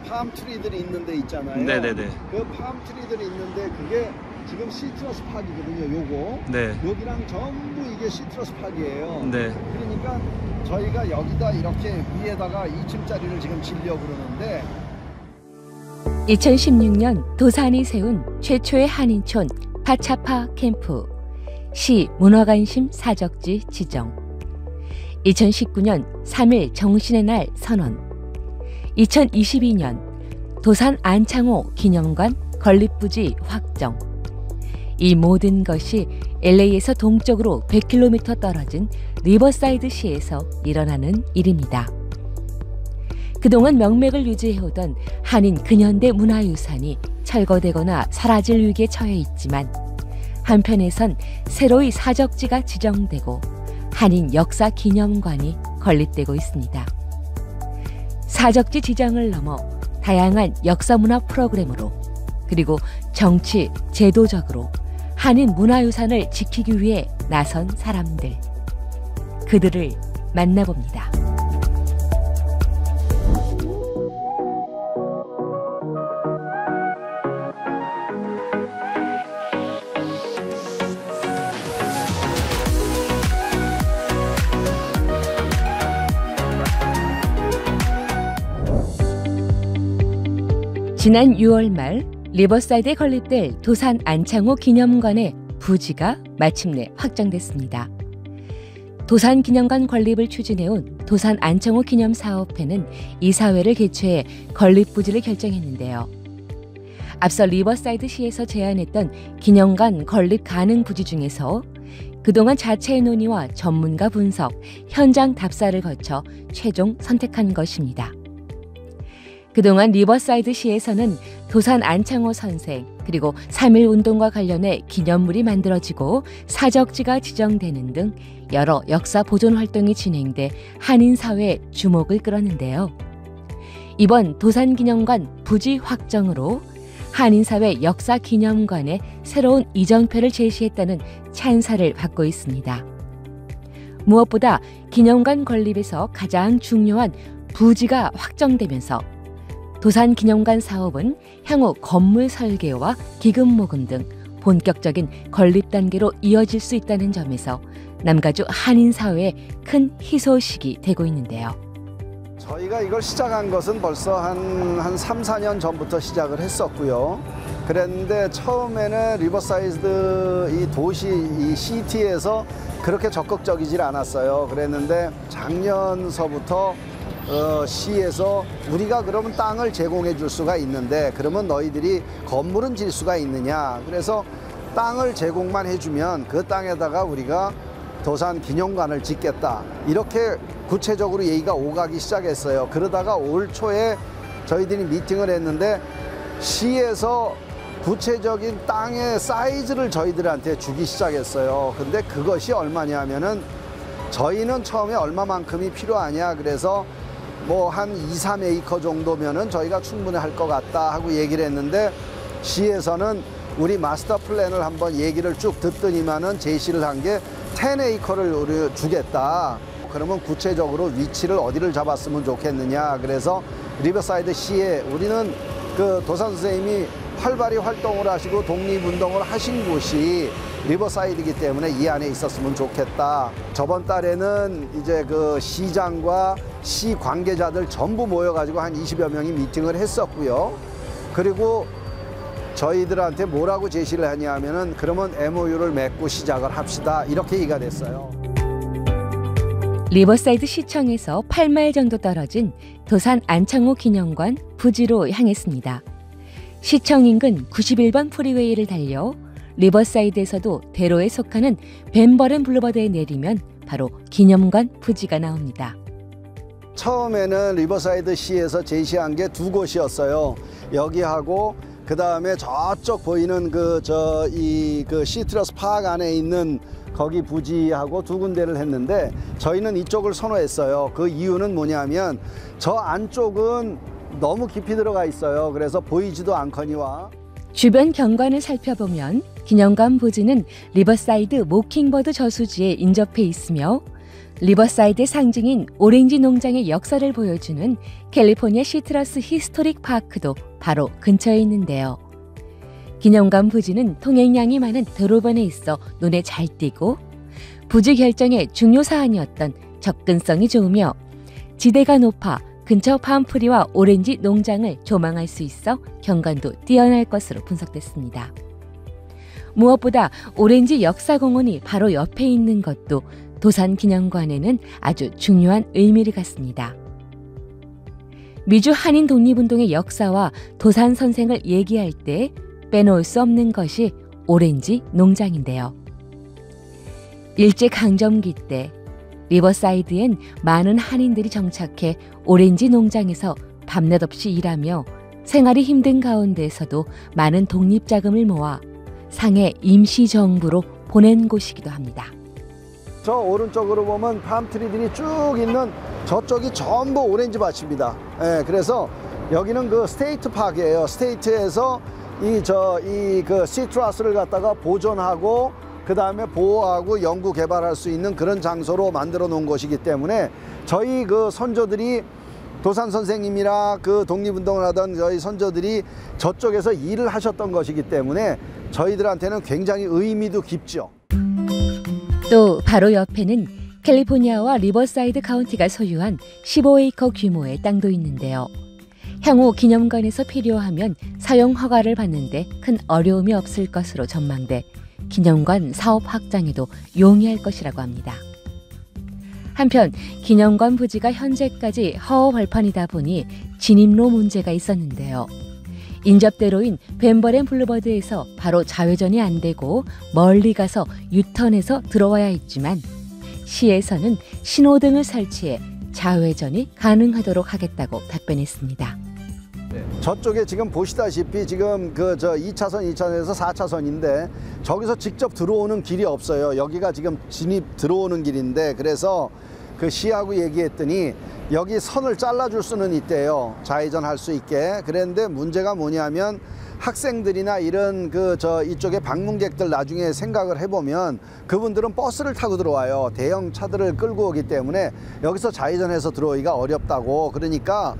팜트리들이 있는 데 있잖아요. 네네네. 그 팜트리들이 있는데 그게 지금 시트러스 팍이거든요. 요거. 네. 여기랑 전부 이게 시트러스 팍이에요. 네. 그러니까 저희가 여기다 이렇게 위에다가 2층짜리를 지금 지려고 그러는데 2016년 도산이 세운 최초의 한인촌 파차파 캠프 시 문화관심 사적지 지정 2019년 3일 정신의 날 선언 2022년 도산 안창호 기념관 건립부지 확정 이 모든 것이 LA에서 동쪽으로 100km 떨어진 리버사이드시에서 일어나는 일입니다. 그동안 명맥을 유지해오던 한인 근현대 문화유산이 철거되거나 사라질 위기에 처해 있지만 한편에선 새로이 사적지가 지정되고 한인 역사 기념관이 건립되고 있습니다. 사적지 지정을 넘어 다양한 역사문화 프로그램으로 그리고 정치, 제도적으로 한인 문화유산을 지키기 위해 나선 사람들. 그들을 만나봅니다. 지난 6월 말 리버사이드에 건립될 도산 안창호 기념관의 부지가 마침내 확정됐습니다. 도산 기념관 건립을 추진해온 도산 안창호 기념사업회는 이사회를 개최해 건립 부지를 결정했는데요. 앞서 리버사이드시에서 제안했던 기념관 건립 가능 부지 중에서 그동안 자체 논의와 전문가 분석, 현장 답사를 거쳐 최종 선택한 것입니다. 그동안 리버사이드시에서는 도산 안창호 선생 그리고 3.1 운동과 관련해 기념물이 만들어지고 사적지가 지정되는 등 여러 역사 보존 활동이 진행돼 한인사회의 주목을 끌었는데요. 이번 도산기념관 부지 확정으로 한인사회 역사기념관에 새로운 이정표를 제시했다는 찬사를 받고 있습니다. 무엇보다 기념관 건립에서 가장 중요한 부지가 확정되면서 도산기념관 사업은 향후 건물 설계와 기금 모금 등 본격적인 건립 단계로 이어질 수 있다는 점에서 남가주 한인사회의 큰 희소식이 되고 있는데요. 저희가 이걸 시작한 것은 벌써 한 3, 4년 전부터 시작을 했었고요. 그랬는데 처음에는 리버사이드 이 도시, 이 시티에서 그렇게 적극적이질 않았어요. 그랬는데 작년서부터 시에서 우리가 그러면 땅을 제공해 줄 수가 있는데 그러면 너희들이 건물은 질 수가 있느냐. 그래서 땅을 제공만 해주면 그 땅에다가 우리가 도산 기념관을 짓겠다. 이렇게 구체적으로 얘기가 오가기 시작했어요. 그러다가 올 초에 저희들이 미팅을 했는데 시에서 구체적인 땅의 사이즈를 저희들한테 주기 시작했어요. 근데 그것이 얼마냐면은 저희는 처음에 얼마만큼이 필요하냐. 그래서 뭐 한 2, 3에이커 정도면은 저희가 충분히 할 것 같다 하고 얘기를 했는데 시에서는 우리 마스터 플랜을 한번 얘기를 쭉 듣더니만은 제시를 한 게 10에이커를 우리 주겠다. 그러면 구체적으로 위치를 어디를 잡았으면 좋겠느냐. 그래서 리버사이드 시에 우리는 그 도산 선생님이 활발히 활동을 하시고 독립운동을 하신 곳이 리버사이드이기 때문에 이 안에 있었으면 좋겠다. 저번 달에는 이제 그 시장과 시 관계자들 전부 모여가지고 한 20여 명이 미팅을 했었고요. 그리고 저희들한테 뭐라고 제시를 하냐면은 그러면 MOU를 맺고 시작을 합시다. 이렇게 얘기가 됐어요. 리버사이드 시청에서 8마일 정도 떨어진 도산 안창호 기념관 부지로 향했습니다. 시청 인근 91번 프리웨이를 달려 리버사이드에서도 대로에 속하는 벤버렌 블루버드에 내리면 바로 기념관 부지가 나옵니다. 처음에는 리버사이드 시에서 제시한 게 두 곳이었어요. 여기하고 그 다음에 저쪽 보이는 그 시트러스 파크 안에 있는 거기 부지하고 두 군데를 했는데 저희는 이쪽을 선호했어요. 그 이유는 뭐냐면 저 안쪽은 너무 깊이 들어가 있어요. 그래서 보이지도 않거니와. 주변 경관을 살펴보면 기념관 부지는 리버사이드 모킹버드 저수지에 인접해 있으며 리버사이드의 상징인 오렌지 농장의 역사를 보여주는 캘리포니아 시트러스 히스토릭 파크도 바로 근처에 있는데요. 기념관 부지는 통행량이 많은 도로변에 있어 눈에 잘 띄고 부지 결정의 중요 사안이었던 접근성이 좋으며 지대가 높아 근처 팜프리와 오렌지 농장을 조망할 수 있어 경관도 뛰어날 것으로 분석됐습니다. 무엇보다 오렌지 역사공원이 바로 옆에 있는 것도 도산기념관에는 아주 중요한 의미를 갖습니다. 미주 한인 독립운동의 역사와 도산 선생을 얘기할 때 빼놓을 수 없는 것이 오렌지 농장인데요. 일제강점기 때 리버사이드엔 많은 한인들이 정착해 오렌지 농장에서 밤낮 없이 일하며 생활이 힘든 가운데에서도 많은 독립자금을 모아 상해 임시정부로 보낸 곳이기도 합니다. 저 오른쪽으로 보면 팜트리들이 쭉 있는 저쪽이 전부 오렌지 밭입니다. 예, 그래서 여기는 그 스테이트 파크예요. 스테이트에서 그 시트러스를 갖다가 보존하고 그 다음에 보호하고 연구 개발할 수 있는 그런 장소로 만들어 놓은 것이기 때문에 저희 그 선조들이 도산 선생님이나 그 독립운동을 하던 저희 선조들이 저쪽에서 일을 하셨던 것이기 때문에 저희들한테는 굉장히 의미도 깊죠. 또 바로 옆에는 캘리포니아와 리버사이드 카운티가 소유한 15에이커 규모의 땅도 있는데요. 향후 기념관에서 필요하면 사용 허가를 받는데 큰 어려움이 없을 것으로 전망돼 기념관 사업 확장에도 용이할 것이라고 합니다. 한편 기념관 부지가 현재까지 허허 벌판이다 보니 진입로 문제가 있었는데요. 인접대로인 벤버렌 블루버드에서 바로 좌회전이 안 되고 멀리 가서 유턴해서 들어와야 했지만 시에서는 신호등을 설치해 좌회전이 가능하도록 하겠다고 답변했습니다. 저쪽에 지금 보시다시피 지금 그 2차선, 2차선에서 4차선인데 저기서 직접 들어오는 길이 없어요. 여기가 지금 진입 들어오는 길인데 그래서 그 시하고 얘기했더니 여기 선을 잘라줄 수는 있대요. 좌회전 할 수 있게. 그랬는데 문제가 뭐냐면 학생들이나 이런 이쪽에 방문객들 나중에 생각을 해보면 그분들은 버스를 타고 들어와요. 대형 차들을 끌고 오기 때문에 여기서 좌회전해서 들어오기가 어렵다고. 그러니까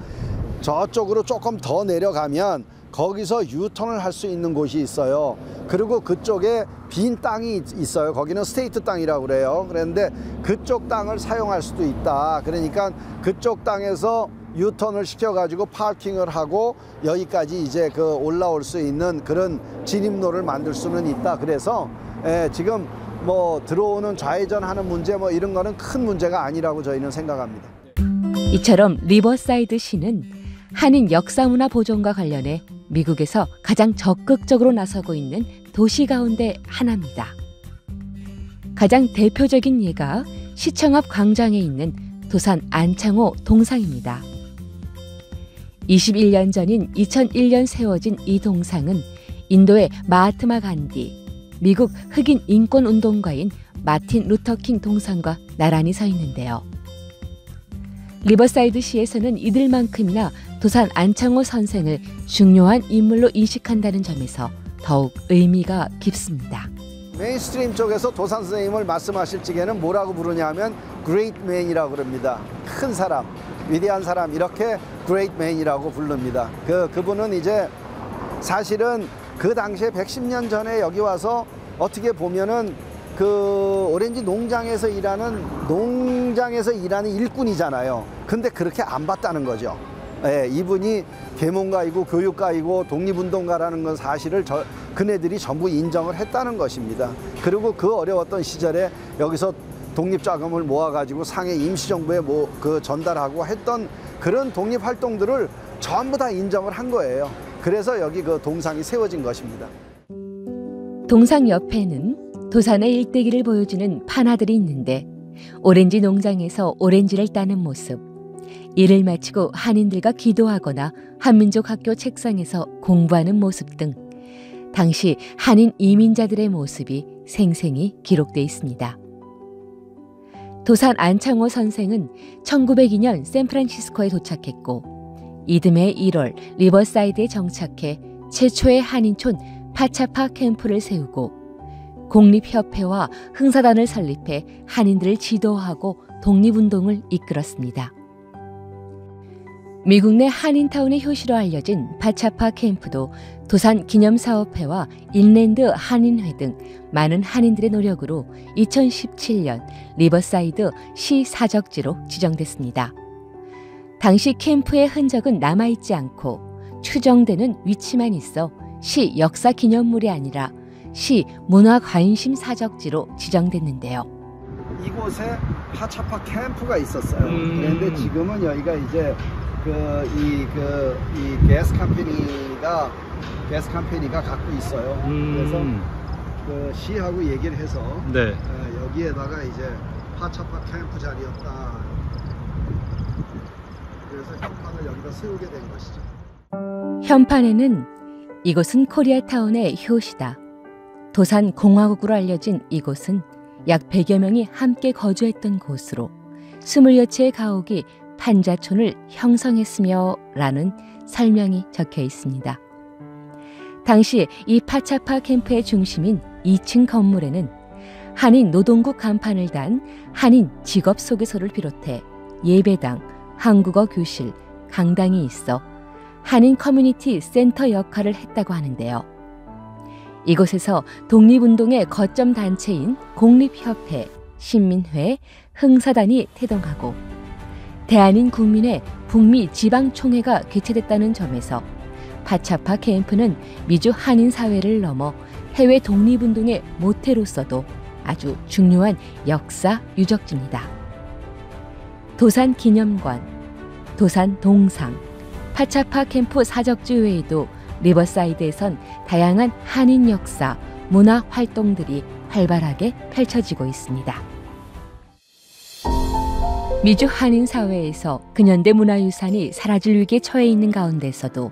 저쪽으로 조금 더 내려가면 거기서 유턴을 할 수 있는 곳이 있어요. 그리고 그쪽에 빈 땅이 있어요. 거기는 스테이트 땅이라고 그래요. 그런데 그쪽 땅을 사용할 수도 있다. 그러니까 그쪽 땅에서 유턴을 시켜가지고 파킹을 하고 여기까지 이제 올라올 수 있는 그런 진입로를 만들 수는 있다. 그래서 지금 뭐 들어오는 좌회전하는 문제 뭐 이런 거는 큰 문제가 아니라고 저희는 생각합니다. 이처럼 리버사이드 시는 한인 역사문화 보존과 관련해 미국에서 가장 적극적으로 나서고 있는 도시 가운데 하나입니다. 가장 대표적인 예가 시청 앞 광장에 있는 도산 안창호 동상입니다. 21년 전인 2001년 세워진 이 동상은 인도의 마하트마 간디, 미국 흑인 인권운동가인 마틴 루터킹 동상과 나란히 서 있는데요. 리버사이드 시에서는 이들만큼이나 도산 안창호 선생을 중요한 인물로 인식한다는 점에서 더욱 의미가 깊습니다. 메인스트림 쪽에서 도산 선생님을 말씀하실 적에는 뭐라고 부르냐면 Great Man이라고 그럽니다. 큰 사람, 위대한 사람, 이렇게 Great Man이라고 부릅니다. 그분은 이제 사실은 그 당시에 110년 전에 여기 와서 어떻게 보면은 그 오렌지 농장에서 일하는 일꾼이잖아요. 근데 그렇게 안 봤다는 거죠. 예, 이분이 계몽가이고 교육가이고 독립운동가라는 건 사실을 그네들이 전부 인정을 했다는 것입니다. 그리고 그 어려웠던 시절에 여기서 독립자금을 모아가지고 상해 임시정부에 전달하고 했던 그런 독립활동들을 전부 다 인정을 한 거예요. 그래서 여기 그 동상이 세워진 것입니다. 동상 옆에는 도산의 일대기를 보여주는 판화들이 있는데 오렌지 농장에서 오렌지를 따는 모습, 일을 마치고 한인들과 기도하거나 한민족 학교 책상에서 공부하는 모습 등 당시 한인 이민자들의 모습이 생생히 기록돼 있습니다. 도산 안창호 선생은 1902년 샌프란시스코에 도착했고 이듬해 1월 리버사이드에 정착해 최초의 한인촌 파차파 캠프를 세우고 공립협회와 흥사단을 설립해 한인들을 지도하고 독립운동을 이끌었습니다. 미국 내 한인타운의 효시로 알려진 파차파 캠프도 도산기념사업회와 인랜드 한인회 등 많은 한인들의 노력으로 2017년 리버사이드 시 사적지로 지정됐습니다. 당시 캠프의 흔적은 남아있지 않고 추정되는 위치만 있어 시 역사기념물이 아니라 시 문화관심사적지로 지정됐는데요. 이곳에 파차파 캠프가 있었어요. 그런데 지금은 여기가 이제 이 게스 컴퍼니가 갖고 있어요. 그래서 그 시하고 얘기를 해서 네. 여기에다가 이제 파차파 캠프 자리였다. 그래서 현판을 여기다 세우게 된 것이죠. 현판에는 이곳은 코리아타운의 효시다. 도산 공화국으로 알려진 이곳은 약 100여 명이 함께 거주했던 곳으로 20여채의 가옥이 판자촌을 형성했으며 라는 설명이 적혀 있습니다. 당시 이 파차파 캠프의 중심인 2층 건물에는 한인 노동국 간판을 단 한인 직업 소개서를 비롯해 예배당, 한국어 교실, 강당이 있어 한인 커뮤니티 센터 역할을 했다고 하는데요. 이곳에서 독립운동의 거점 단체인 공립협회, 신민회, 흥사단이 태동하고 대한인 국민의 북미 지방총회가 개최됐다는 점에서 파차파 캠프는 미주 한인 사회를 넘어 해외 독립운동의 모태로서도 아주 중요한 역사 유적지입니다. 도산 기념관, 도산 동상, 파차파 캠프 사적지 외에도 리버사이드에선 다양한 한인 역사, 문화 활동들이 활발하게 펼쳐지고 있습니다. 미주 한인 사회에서 근현대 문화유산이 사라질 위기에 처해 있는 가운데서도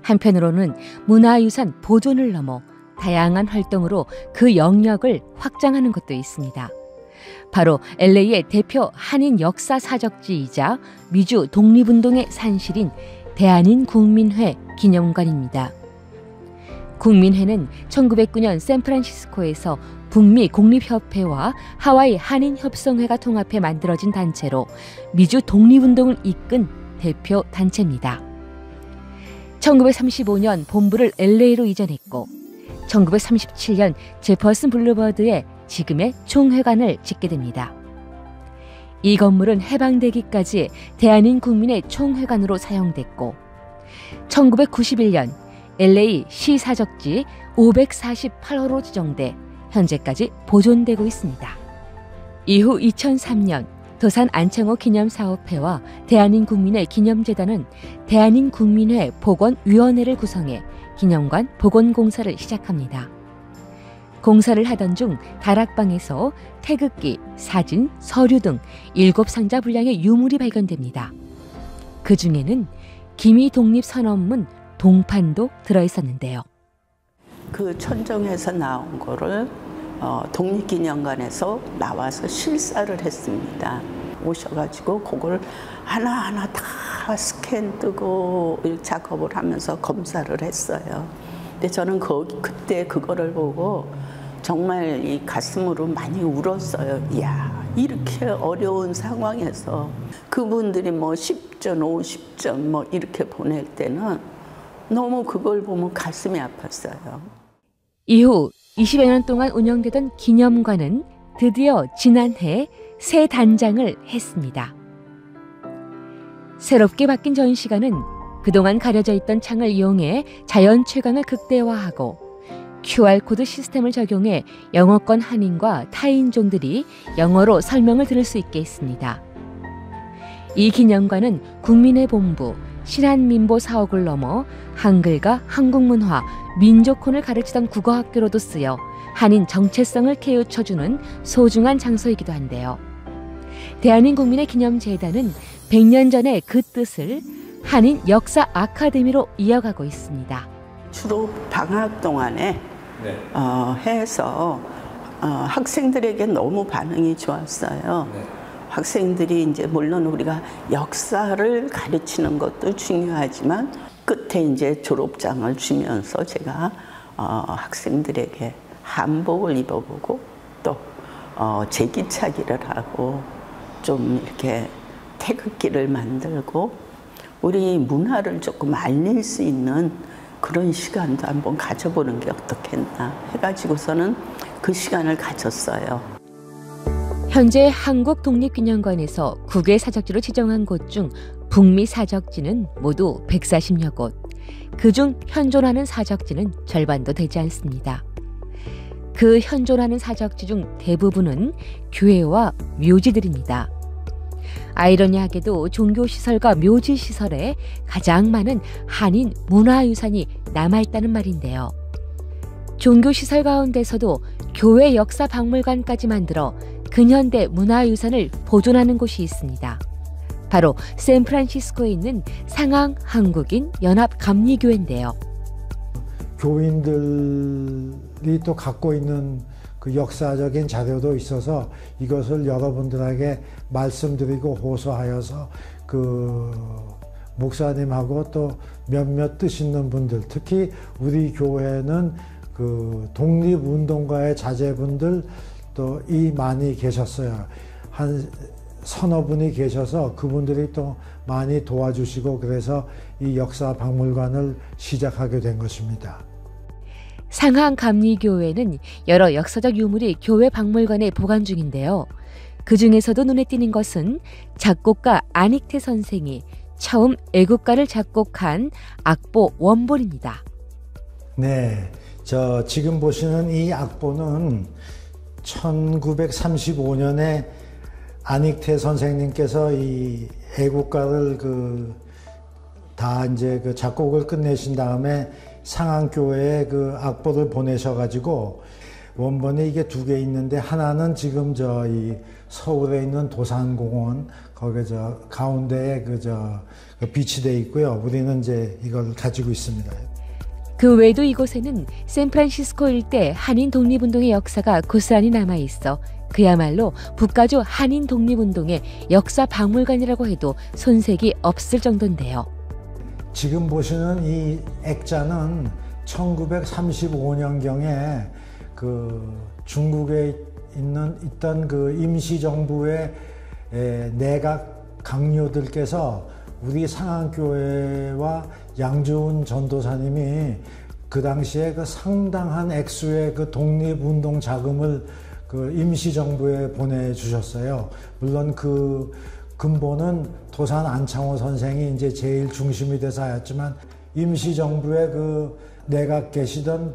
한편으로는 문화유산 보존을 넘어 다양한 활동으로 그 영역을 확장하는 것도 있습니다. 바로 LA의 대표 한인 역사 사적지이자 미주 독립운동의 산실인 대한인 국민회 기념관입니다. 국민회는 1909년 샌프란시스코에서 북미 공립협회와 하와이 한인협성회가 통합해 만들어진 단체로 미주 독립운동을 이끈 대표 단체입니다. 1935년 본부를 LA로 이전했고 1937년 제퍼슨 블루버드에 지금의 총회관을 짓게 됩니다. 이 건물은 해방되기까지 대한인 국민의 총회관으로 사용됐고 1991년 LA 시사적지 548호로 지정돼 현재까지 보존되고 있습니다. 이후 2003년 도산 안창호 기념사업회와 대한인 국민회 기념재단은 대한인 국민회 복원위원회를 구성해 기념관 복원공사를 시작합니다. 공사를 하던 중 다락방에서 태극기, 사진, 서류 등 7상자 분량의 유물이 발견됩니다. 그 중에는 기미 독립선언문 동판도 들어있었는데요. 그 천정에서 나온 거를 독립기념관에서 나와서 실사를 했습니다. 오셔가지고 그걸 하나하나 다 스캔 뜨고 작업을 하면서 검사를 했어요. 근데 저는 그때 그거를 보고 정말 이 가슴으로 많이 울었어요. 이야, 이렇게 어려운 상황에서 그분들이 뭐 10점, 50점 뭐 이렇게 보낼 때는 너무 그걸 보면 가슴이 아팠어요. 이후 20여 년 동안 운영되던 기념관은 드디어 지난해 새 단장을 했습니다. 새롭게 바뀐 전시관은 그동안 가려져 있던 창을 이용해 자연 채광을 극대화하고 QR코드 시스템을 적용해 영어권 한인과 타인종들이 영어로 설명을 들을 수 있게 했습니다. 이 기념관은 국민의 본부, 신한민보 사옥을 넘어 한글과 한국문화, 민족혼을 가르치던 국어학교로도 쓰여 한인 정체성을 깨우쳐주는 소중한 장소이기도 한데요. 대한인 국민의 기념재단은 100년 전의 그 뜻을 한인 역사 아카데미로 이어가고 있습니다. 주로 방학 동안에 해서 학생들에게 너무 반응이 좋았어요. 학생들이 이제 물론 우리가 역사를 가르치는 것도 중요하지만 끝에 이제 졸업장을 주면서 제가 학생들에게 한복을 입어보고 또 제기차기를 하고 좀 이렇게 태극기를 만들고 우리 문화를 조금 알릴 수 있는 그런 시간도 한번 가져보는 게 어떻겠나 해가지고서는 그 시간을 가졌어요. 현재 한국독립기념관에서 국외 사적지로 지정한 곳 중 북미 사적지는 모두 140여 곳. 그중 현존하는 사적지는 절반도 되지 않습니다. 그 현존하는 사적지 중 대부분은 교회와 묘지들입니다. 아이러니하게도 종교시설과 묘지시설에 가장 많은 한인 문화유산이 남아있다는 말인데요. 종교시설 가운데서도 교회 역사박물관까지 만들어 근현대 문화유산을 보존하는 곳이 있습니다. 바로 샌프란시스코에 있는 상황 한국인 연합감리교회인데요. 교인들이 또 갖고 있는 그 역사적인 자료도 있어서 이것을 여러분들에게 말씀드리고 호소하여서 그 목사님하고 또 몇몇 뜻 있는 분들, 특히 우리 교회는 그 독립운동가의 자제분들 또 이 많이 계셨어요. 한 서너 분이 계셔서 그분들이 또 많이 도와주시고 그래서 이 역사박물관을 시작하게 된 것입니다. 상황감리교회는 여러 역사적 유물이 교회 박물관에 보관 중인데요. 그 중에서도 눈에 띄는 것은 작곡가 안익태 선생이 처음 애국가를 작곡한 악보 원본입니다. 네, 지금 보시는 이 악보는 1935년에 안익태 선생님께서 이 애국가를 다 이제 작곡을 끝내신 다음에 상황교회에 그 악보를 보내셔가지고 원본이 이게 2개 있는데 하나는 지금 이 서울에 있는 도산공원 거기 가운데에 비치되어 있고요. 우리는 이제 이걸 가지고 있습니다. 그 외에도 이곳에는 샌프란시스코 일대 한인 독립운동의 역사가 고스란히 남아있어 그야말로 북가주 한인 독립운동의 역사 박물관이라고 해도 손색이 없을 정도인데요. 지금 보시는 이 액자는 1935년경에 그 중국에 있던 그 임시정부의 내각 강요들께서 우리 상황교회와 양주훈 전도사님이 그 당시에 그 상당한 액수의 그 독립운동 자금을 그 임시정부에 보내주셨어요. 물론 그 근본은 도산 안창호 선생이 이제 제일 중심이 돼서 하였지만 임시정부에 그 내각 계시던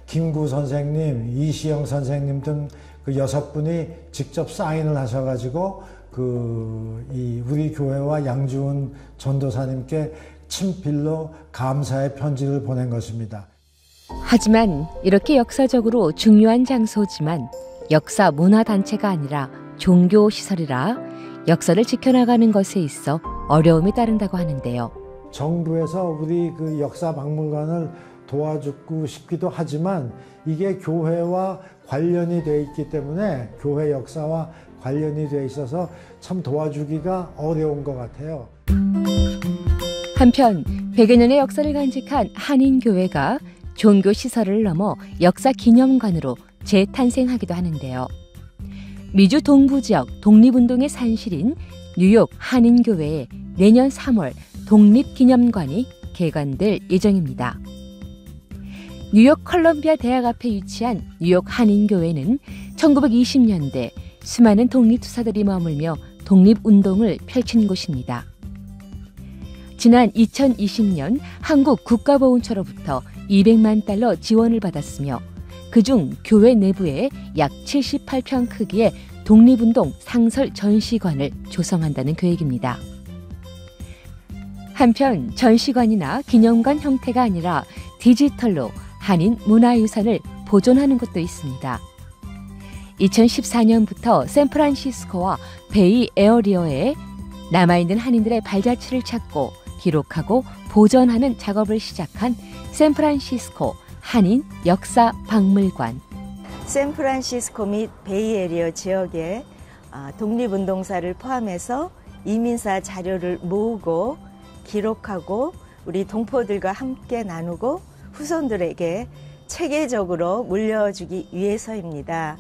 김구 선생님, 이시영 선생님 등 그 6분이 직접 사인을 하셔가지고 우리 교회와 양주훈 전도사님께 친필로 감사의 편지를 보낸 것입니다. 하지만 이렇게 역사적으로 중요한 장소지만 역사 문화단체가 아니라 종교시설이라 역사를 지켜나가는 것에 있어 어려움이 따른다고 하는데요. 정부에서 우리 그 역사박물관을 도와주고 싶기도 하지만 이게 교회와 관련이 되어 있기 때문에 교회 역사와 관련이 되어 있어서 참 도와주기가 어려운 것 같아요. 한편 100여 년의 역사를 간직한 한인교회가 종교시설을 넘어 역사기념관으로 재탄생하기도 하는데요. 미주 동부지역 독립운동의 산실인 뉴욕 한인교회에 내년 3월 독립기념관이 개관될 예정입니다. 뉴욕 컬럼비아 대학 앞에 위치한 뉴욕 한인교회는 1920년대 수많은 독립투사들이 머물며 독립운동을 펼친 곳입니다. 지난 2020년 한국 국가보훈처로부터 200만 달러 지원을 받았으며 그중 교회 내부에 약 78평 크기의 독립운동 상설 전시관을 조성한다는 계획입니다. 한편 전시관이나 기념관 형태가 아니라 디지털로 한인 문화유산을 보존하는 곳도 있습니다. 2014년부터 샌프란시스코와 베이 에어리어에 남아있는 한인들의 발자취를 찾고 기록하고 보존하는 작업을 시작한 샌프란시스코 한인 역사 박물관. 샌프란시스코 및 베이에리어 지역의 독립운동사를 포함해서 이민사 자료를 모으고 기록하고 우리 동포들과 함께 나누고 후손들에게 체계적으로 물려주기 위해서입니다.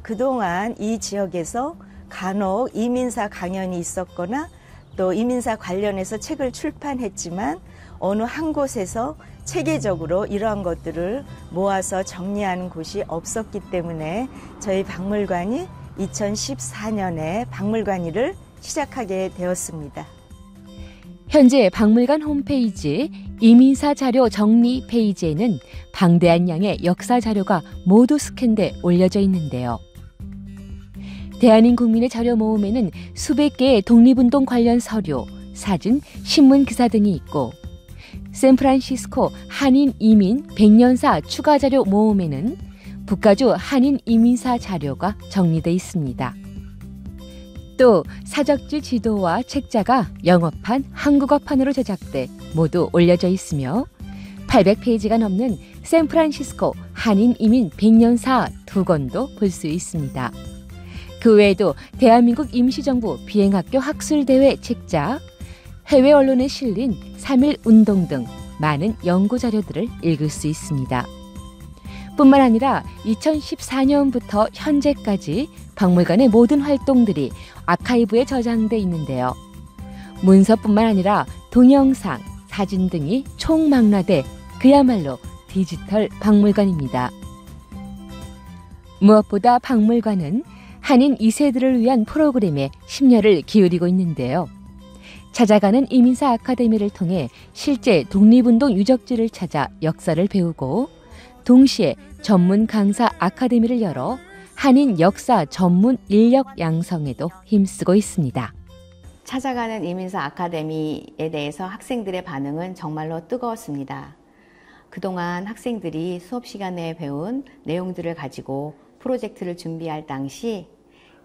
그동안 이 지역에서 간혹 이민사 강연이 있었거나 또 이민사 관련해서 책을 출판했지만 어느 한 곳에서 체계적으로 이러한 것들을 모아서 정리하는 곳이 없었기 때문에 저희 박물관이 2014년에 박물관일을 시작하게 되었습니다. 현재 박물관 홈페이지 이민사 자료 정리 페이지에는 방대한 양의 역사 자료가 모두 스캔돼 올려져 있는데요. 대한민 국민의 자료 모음에는 수백 개의 독립운동 관련 서류, 사진, 신문 기사 등이 있고 샌프란시스코 한인 이민 100년사 추가 자료 모음에는 북가주 한인 이민사 자료가 정리돼 있습니다. 또 사적지 지도와 책자가 영어판, 한국어판으로 제작돼 모두 올려져 있으며 800페이지가 넘는 샌프란시스코 한인 이민 100년사 2권도 볼 수 있습니다. 그 외에도 대한민국 임시정부 비행학교 학술대회 책자, 해외 언론에 실린 3.1 운동 등 많은 연구 자료들을 읽을 수 있습니다. 뿐만 아니라 2014년부터 현재까지 박물관의 모든 활동들이 아카이브에 저장돼 있는데요. 문서뿐만 아니라 동영상, 사진 등이 총망라돼 그야말로 디지털 박물관입니다. 무엇보다 박물관은 한인 2세들을 위한 프로그램에 심려를 기울이고 있는데요. 찾아가는 이민사 아카데미를 통해 실제 독립운동 유적지를 찾아 역사를 배우고 동시에 전문 강사 아카데미를 열어 한인 역사 전문 인력 양성에도 힘쓰고 있습니다. 찾아가는 이민사 아카데미에 대해서 학생들의 반응은 정말로 뜨거웠습니다. 그동안 학생들이 수업 시간에 배운 내용들을 가지고 프로젝트를 준비할 당시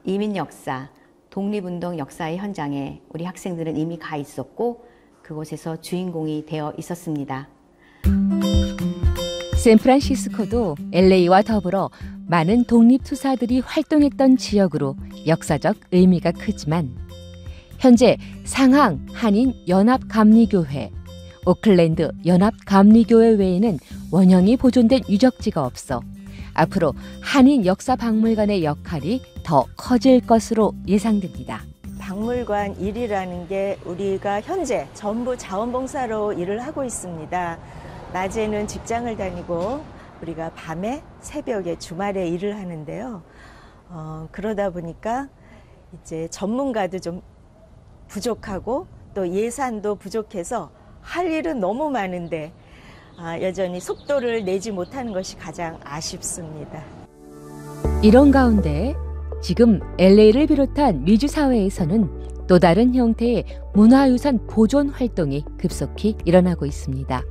이민 역사, 독립운동 역사의 현장에 우리 학생들은 이미 가 있었고 그곳에서 주인공이 되어 있었습니다. 샌프란시스코도 LA와 더불어 많은 독립투사들이 활동했던 지역으로 역사적 의미가 크지만 현재 상항 한인 연합감리교회, 오클랜드 연합감리교회 외에는 원형이 보존된 유적지가 없어 앞으로 한인 역사박물관의 역할이 더 커질 것으로 예상됩니다. 박물관 일이라는 게 우리가 현재 전부 자원봉사로 일을 하고 있습니다. 낮에는 직장을 다니고 우리가 밤에 새벽에 주말에 일을 하는데요. 그러다 보니까 이제 전문가도 좀 부족하고 또 예산도 부족해서 할 일은 너무 많은데 여전히 속도를 내지 못하는 것이 가장 아쉽습니다. 이런 가운데 지금 LA를 비롯한 미주 사회에서는 또 다른 형태의 문화유산 보존 활동이 급속히 일어나고 있습니다.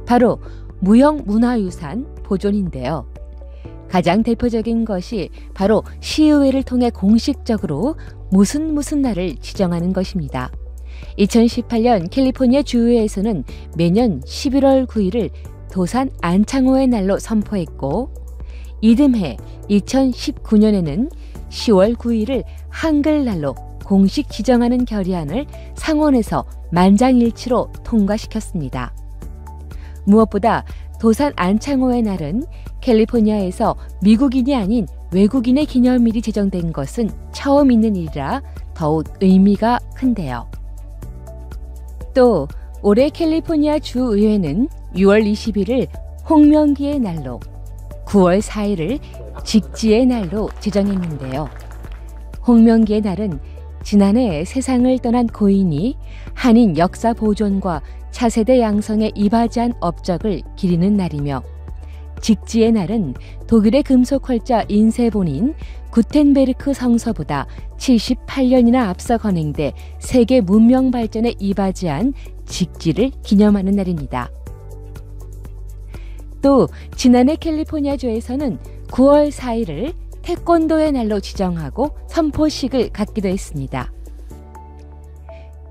바로 무형 문화유산 보존인데요. 가장 대표적인 것이 바로 시의회를 통해 공식적으로 무슨 날을 지정하는 것입니다. 2018년 캘리포니아 주의회에서는 매년 11월 9일을 도산 안창호의 날로 선포했고 이듬해 2019년에는 10월 9일을 한글날로 공식 지정하는 결의안을 상원에서 만장일치로 통과시켰습니다. 무엇보다 도산 안창호의 날은 캘리포니아에서 미국인이 아닌 외국인의 기념일이 제정된 것은 처음 있는 일이라 더욱 의미가 큰데요. 또 올해 캘리포니아 주의회는 6월 20일을 홍명기의 날로 9월 4일을 직지의 날로 제정했는데요. 홍명기의 날은 지난해 세상을 떠난 고인이 한인 역사 보존과 차세대 양성에 이바지한 업적을 기리는 날이며 직지의 날은 독일의 금속활자 인쇄본인 구텐베르크 성서보다 78년이나 앞서 건행돼 세계 문명 발전에 이바지한 직지를 기념하는 날입니다. 또 지난해 캘리포니아주에서는 9월 4일을 태권도의 날로 지정하고 선포식을 갖기도 했습니다.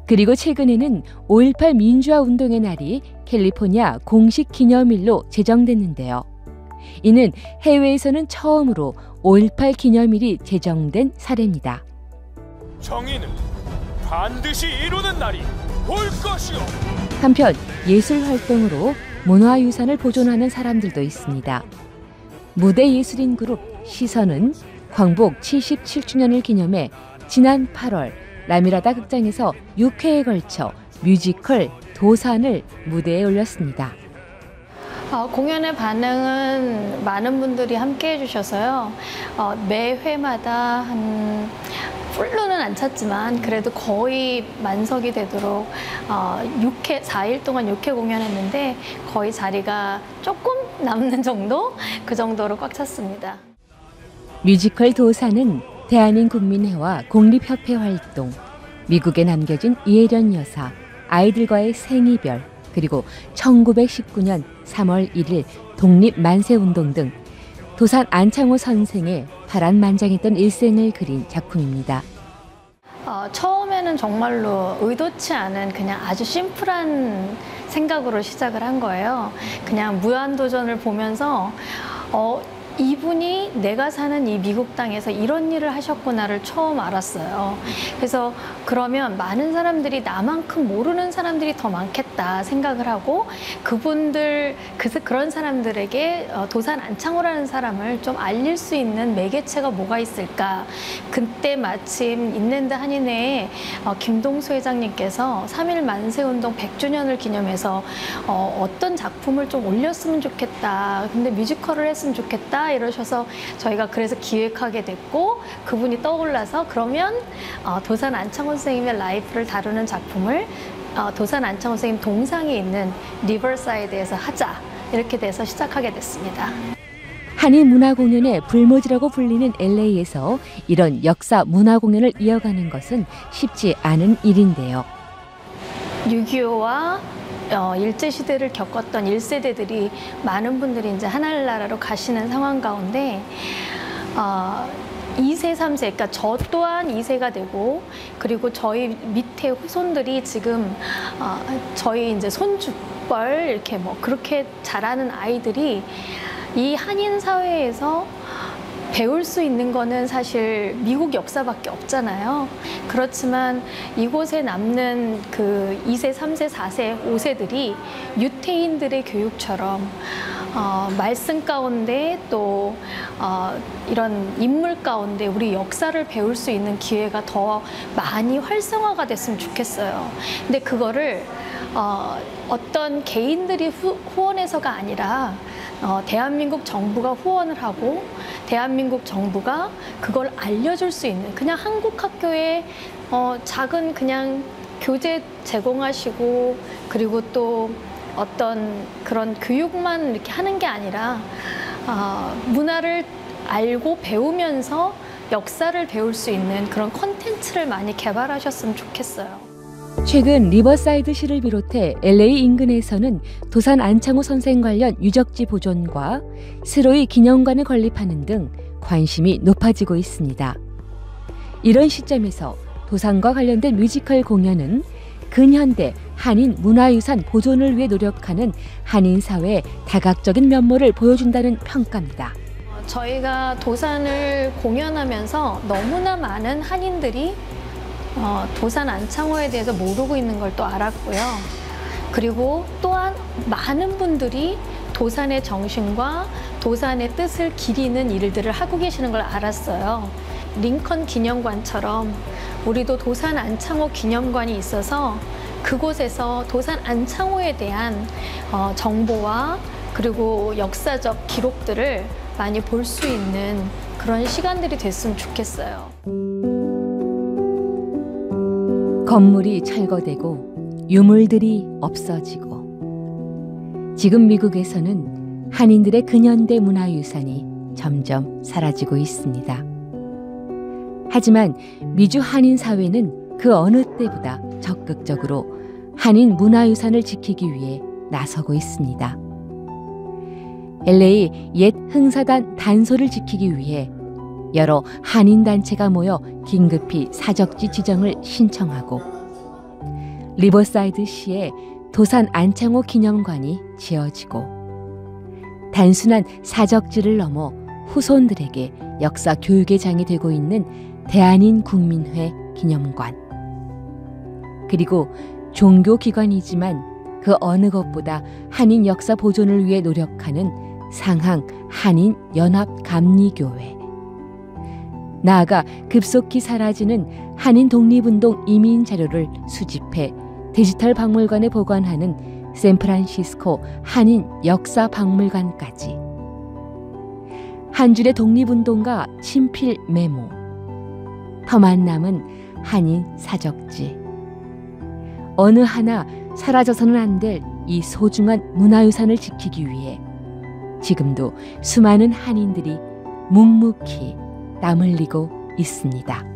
그리고 최근에는 5.18 민주화 운동의 날이 캘리포니아 공식 기념일로 제정됐는데요. 이는 해외에서는 처음으로 5.18 기념일이 제정된 사례입니다. 정의는 반드시 이루는 날이 올 것이오. 한편 예술 활동으로 문화유산을 보존하는 사람들도 있습니다. 무대 예술인 그룹 시선은 광복 77주년을 기념해 지난 8월 라미라다 극장에서 6회에 걸쳐 뮤지컬 도산을 무대에 올렸습니다. 공연의 반응은 많은 분들이 함께 해주셔서요. 매 회마다 한 풀로는 안 찼지만 그래도 거의 만석이 되도록 4일 동안 6회 공연했는데 거의 자리가 조금 남는 정도? 그 정도로 꽉 찼습니다. 뮤지컬 도산은 대한민국민회와 공립협회 활동, 미국에 남겨진 이혜련 여사, 아이들과의 생이별, 그리고 1919년 3월 1일 독립만세운동 등 도산 안창호 선생의 파란만장했던 일생을 그린 작품입니다. 처음에는 정말로 의도치 않은 그냥 아주 심플한 생각으로 시작을 한 거예요. 그냥 무한도전을 보면서 이분이 내가 사는 이 미국 땅에서 이런 일을 하셨구나를 처음 알았어요. 그래서 그러면 많은 사람들이 나만큼 모르는 사람들이 더 많겠다 생각을 하고 그분들, 그런 사람들에게 도산 안창호라는 사람을 좀 알릴 수 있는 매개체가 뭐가 있을까. 그때 마침 인랜드 한인회에 김동수 회장님께서 3.1 만세운동 100주년을 기념해서 어떤 작품을 좀 올렸으면 좋겠다. 근데 뮤지컬을 했으면 좋겠다. 이러셔서 저희가 그래서 기획하게 됐고 그분이 떠올라서 그러면 도산 안창호 선생님의 라이프를 다루는 작품을 도산 안창호 선생님 동상에 있는 리버사이드에서 하자 이렇게 돼서 시작하게 됐습니다. 한인 문화공연의 불모지라고 불리는 LA에서 이런 역사 문화공연을 이어가는 것은 쉽지 않은 일인데요. 6.25와 일제시대를 겪었던 1세대들이 많은 분들이 이제 하늘나라로 가시는 상황 가운데 2세, 3세, 그러니까 저 또한 2세가 되고 그리고 저희 밑에 후손들이 지금 저희 이제 손주뻘 이렇게 뭐 그렇게 자라는 아이들이 이 한인 사회에서 배울 수 있는 거는 사실 미국 역사밖에 없잖아요. 그렇지만 이곳에 남는 그 2세, 3세, 4세, 5세들이 유태인들의 교육처럼 말씀 가운데 또 이런 인물 가운데 우리 역사를 배울 수 있는 기회가 더 많이 활성화가 됐으면 좋겠어요. 근데 그거를 어떤 개인들이 후원해서가 아니라 대한민국 정부가 후원을 하고 대한민국 정부가 그걸 알려줄 수 있는 그냥 한국 학교에 작은 그냥 교재 제공하시고 그리고 또 어떤 그런 교육만 이렇게 하는 게 아니라 문화를 알고 배우면서 역사를 배울 수 있는 그런 콘텐츠를 많이 개발하셨으면 좋겠어요. 최근 리버사이드시를 비롯해 LA 인근에서는 도산 안창호 선생 관련 유적지 보존과 새로이 기념관을 건립하는 등 관심이 높아지고 있습니다. 이런 시점에서 도산과 관련된 뮤지컬 공연은 근현대 한인 문화유산 보존을 위해 노력하는 한인 사회의 다각적인 면모를 보여준다는 평가입니다. 저희가 도산을 공연하면서 너무나 많은 한인들이 도산 안창호에 대해서 모르고 있는 걸 또 알았고요. 그리고 또한 많은 분들이 도산의 정신과 도산의 뜻을 기리는 일들을 하고 계시는 걸 알았어요. 링컨 기념관처럼 우리도 도산 안창호 기념관이 있어서 그곳에서 도산 안창호에 대한 정보와 그리고 역사적 기록들을 많이 볼 수 있는 그런 시간들이 됐으면 좋겠어요. 건물이 철거되고 유물들이 없어지고 지금 미국에서는 한인들의 근현대 문화유산이 점점 사라지고 있습니다. 하지만 미주 한인 사회는 그 어느 때보다 적극적으로 한인 문화유산을 지키기 위해 나서고 있습니다. LA 옛 흥사단 단소를 지키기 위해 여러 한인단체가 모여 긴급히 사적지 지정을 신청하고 리버사이드시에 도산 안창호 기념관이 지어지고 단순한 사적지를 넘어 후손들에게 역사 교육의 장이 되고 있는 대한인국민회 기념관 그리고 종교기관이지만 그 어느 것보다 한인 역사 보존을 위해 노력하는 상항 한인 연합 감리교회 나아가 급속히 사라지는 한인 독립운동 이민 자료를 수집해 디지털 박물관에 보관하는 샌프란시스코 한인 역사 박물관까지. 한 줄의 독립운동가 친필 메모, 터만 남은 한인 사적지. 어느 하나 사라져서는 안 될 이 소중한 문화유산을 지키기 위해 지금도 수많은 한인들이 묵묵히 땀 흘리고 있습니다.